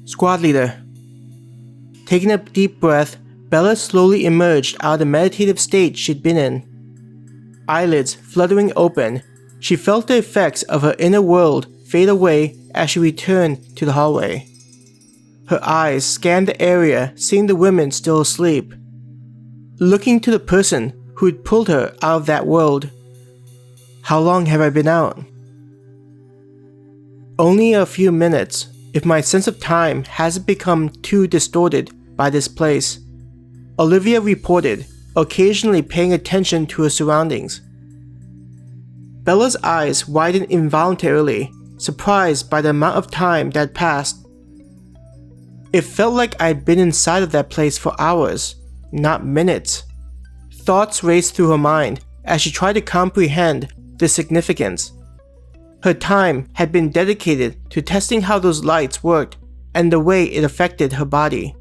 Squad leader. Taking a deep breath, Bella slowly emerged out of the meditative state she'd been in. Eyelids fluttering open, she felt the effects of her inner world fade away as she returned to the hallway. Her eyes scanned the area, seeing the women still asleep. Looking to the person who'd pulled her out of that world. How long have I been out? Only a few minutes, if my sense of time hasn't become too distorted by this place, Olivia reported, occasionally paying attention to her surroundings. Bella's eyes widened involuntarily, surprised by the amount of time that had passed. It felt like I'd been inside of that place for hours, not minutes. Thoughts raced through her mind as she tried to comprehend the significance. Her time had been dedicated to testing how those lights worked and the way it affected her body.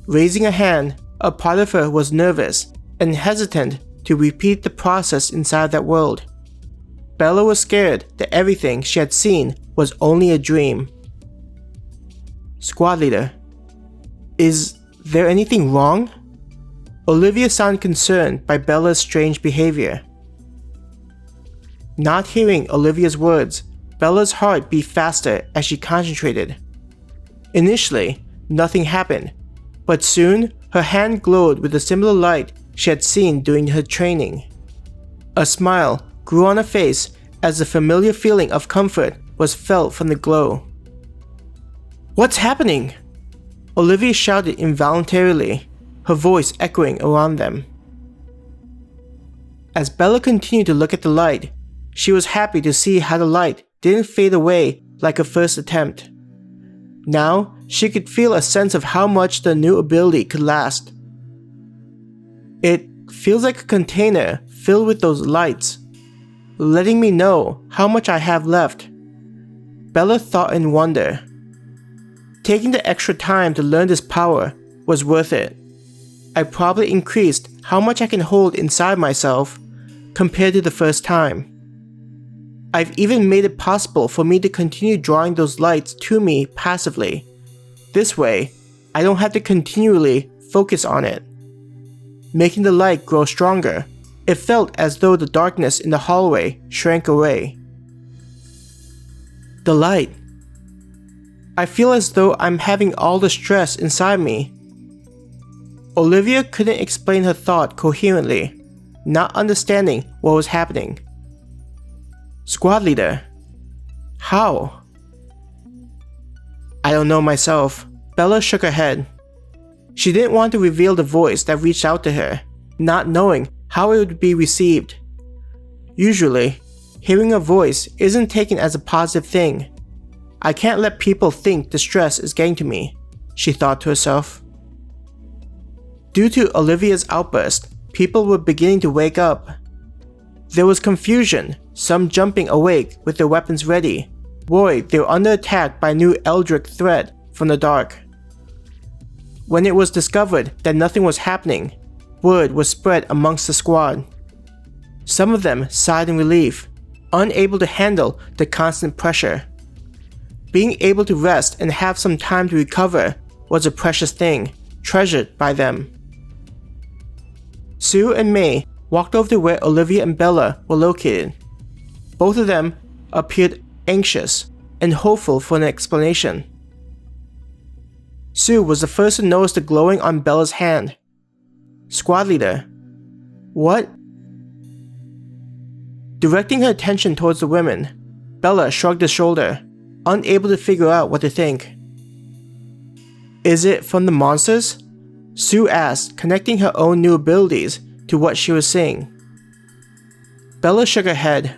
Raising a hand, a part of her was nervous and hesitant to repeat the process inside that world. Bella was scared that everything she had seen was only a dream. Squad leader. Is there anything wrong? Olivia sounded concerned by Bella's strange behavior. Not hearing Olivia's words, Bella's heart beat faster as she concentrated. Initially, nothing happened, but soon her hand glowed with a similar light she had seen during her training. A smile grew on her face as the familiar feeling of comfort was felt from the glow. What's happening? Olivia shouted involuntarily, her voice echoing around them. As Bella continued to look at the light, she was happy to see how the light didn't fade away like her first attempt. Now, she could feel a sense of how much the new ability could last. It feels like a container filled with those lights, letting me know how much I have left. Bella thought in wonder. Taking the extra time to learn this power was worth it. I probably increased how much I can hold inside myself compared to the first time. I've even made it possible for me to continue drawing those lights to me passively. This way, I don't have to continually focus on it. Making the light grow stronger, it felt as though the darkness in the hallway shrank away. The light. I feel as though I'm having all the stress inside me. Olivia couldn't explain her thought coherently, not understanding what was happening. Squad leader. How? I don't know myself. Bella shook her head. She didn't want to reveal the voice that reached out to her, not knowing how it would be received. Usually, hearing a voice isn't taken as a positive thing. I can't let people think the stress is getting to me, she thought to herself. Due to Olivia's outburst, people were beginning to wake up. There was confusion, some jumping awake with their weapons ready, worried they were under attack by a new eldritch threat from the dark. When it was discovered that nothing was happening, word was spread amongst the squad. Some of them sighed in relief, unable to handle the constant pressure. Being able to rest and have some time to recover was a precious thing, treasured by them. Sue and May walked over to where Olivia and Bella were located. Both of them appeared anxious and hopeful for an explanation. Sue was the first to notice the glowing on Bella's hand. Squad leader. What? Directing her attention towards the women, Bella shrugged a shoulder, unable to figure out what to think. Is it from the monsters? Sue asked, connecting her own new abilities to what she was seeing. Bella shook her head,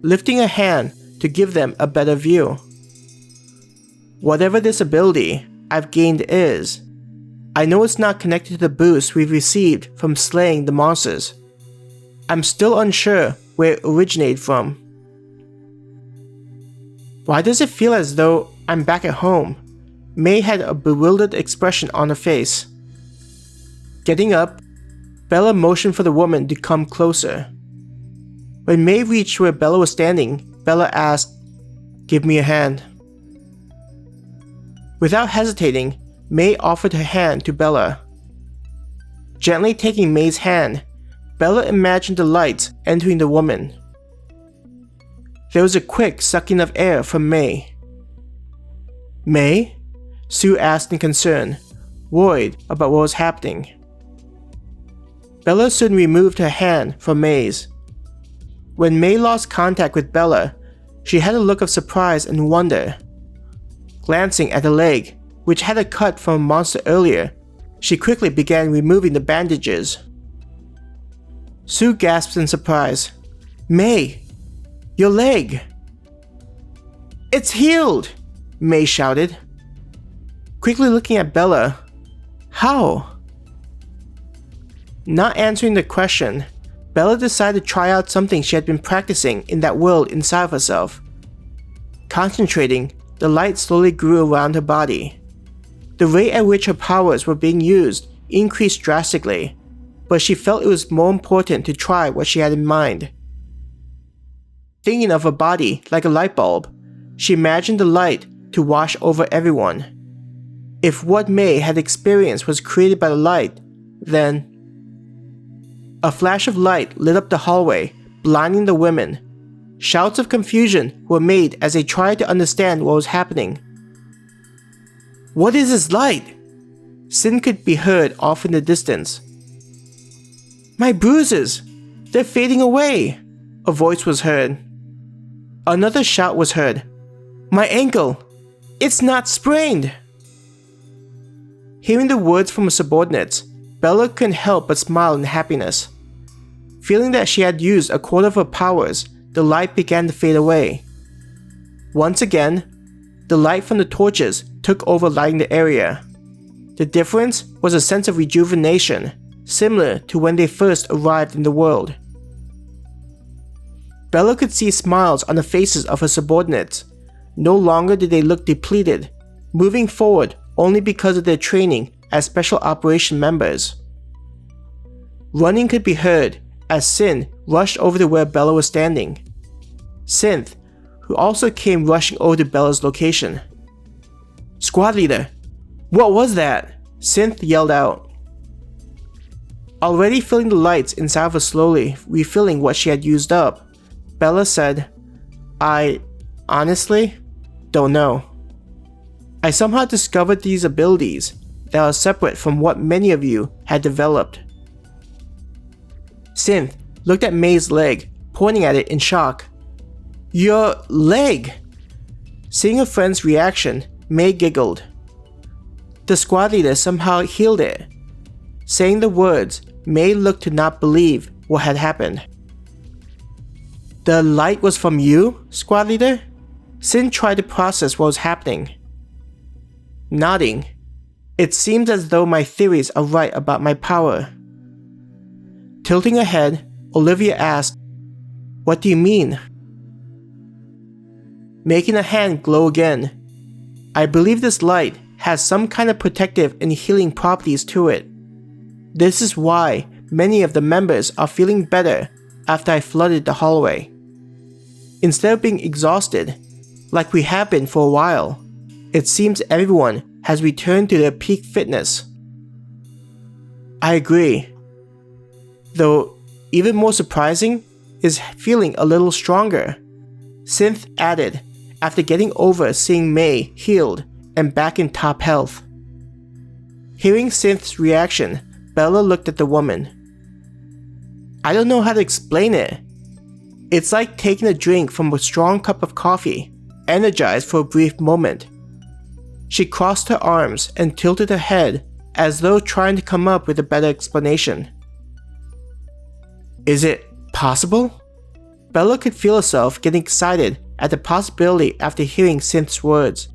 lifting a hand to give them a better view. Whatever this ability I've gained is, I know it's not connected to the boost we've received from slaying the monsters. I'm still unsure where it originated from. Why does it feel as though I'm back at home? May had a bewildered expression on her face. Getting up, Bella motioned for the woman to come closer. When May reached where Bella was standing, Bella asked, "Give me a hand." Without hesitating, May offered her hand to Bella. Gently taking May's hand, Bella imagined the lights entering the woman. There was a quick sucking of air from May. "May?" Sue asked in concern, worried about what was happening. Bella soon removed her hand from May's. When May lost contact with Bella, she had a look of surprise and wonder. Glancing at the leg, which had a cut from a monster earlier, she quickly began removing the bandages. Sue gasped in surprise. "May, your leg!" "It's healed!" May shouted. Quickly looking at Bella, "How?" Not answering the question, Bella decided to try out something she had been practicing in that world inside of herself. Concentrating, the light slowly grew around her body. The rate at which her powers were being used increased drastically, but she felt it was more important to try what she had in mind. Thinking of her body like a light bulb, she imagined the light to wash over everyone. If what May had experienced was created by the light, then... A flash of light lit up the hallway, blinding the women. Shouts of confusion were made as they tried to understand what was happening. "What is this light?" Sin could be heard off in the distance. "My bruises! They're fading away!" A voice was heard. Another shout was heard. "My ankle! It's not sprained!" Hearing the words from her subordinates, Bella couldn't help but smile in happiness. Feeling that she had used a quarter of her powers, the light began to fade away. Once again, the light from the torches took over lighting the area. The difference was a sense of rejuvenation, similar to when they first arrived in the world. Bella could see smiles on the faces of her subordinates. No longer did they look depleted, moving forward only because of their training as special operation members. Running could be heard as Sin rushed over to where Bella was standing. Synth, who also came rushing over to Bella's location. "Squad leader, what was that?" Synth yelled out. Already feeling the lights inside of her slowly refilling what she had used up, Bella said, "I honestly don't know. I somehow discovered these abilities that are separate from what many of you had developed." Synth looked at May's leg, pointing at it in shock. "Your leg!" Seeing her friend's reaction, May giggled. The squad leader somehow healed it. Saying the words, May looked to not believe what had happened. "The light was from you, squad leader?" Sin tried to process what was happening. Nodding, "It seems as though my theories are right about my power." Tilting her head, Olivia asked, "What do you mean?" Making her hand glow again, "I believe this light has some kind of protective and healing properties to it. This is why many of the members are feeling better after I flooded the hallway. Instead of being exhausted, like we have been for a while, it seems everyone has returned to their peak fitness." I agree. Though, even more surprising is feeling a little stronger, Synth added after getting over seeing May healed and back in top health. Hearing Synth's reaction, Bella looked at the woman. "I don't know how to explain it. It's like taking a drink from a strong cup of coffee, energized for a brief moment." She crossed her arms and tilted her head as though trying to come up with a better explanation. "Is it possible?" Bella could feel herself getting excited at the possibility after hearing Synth's words.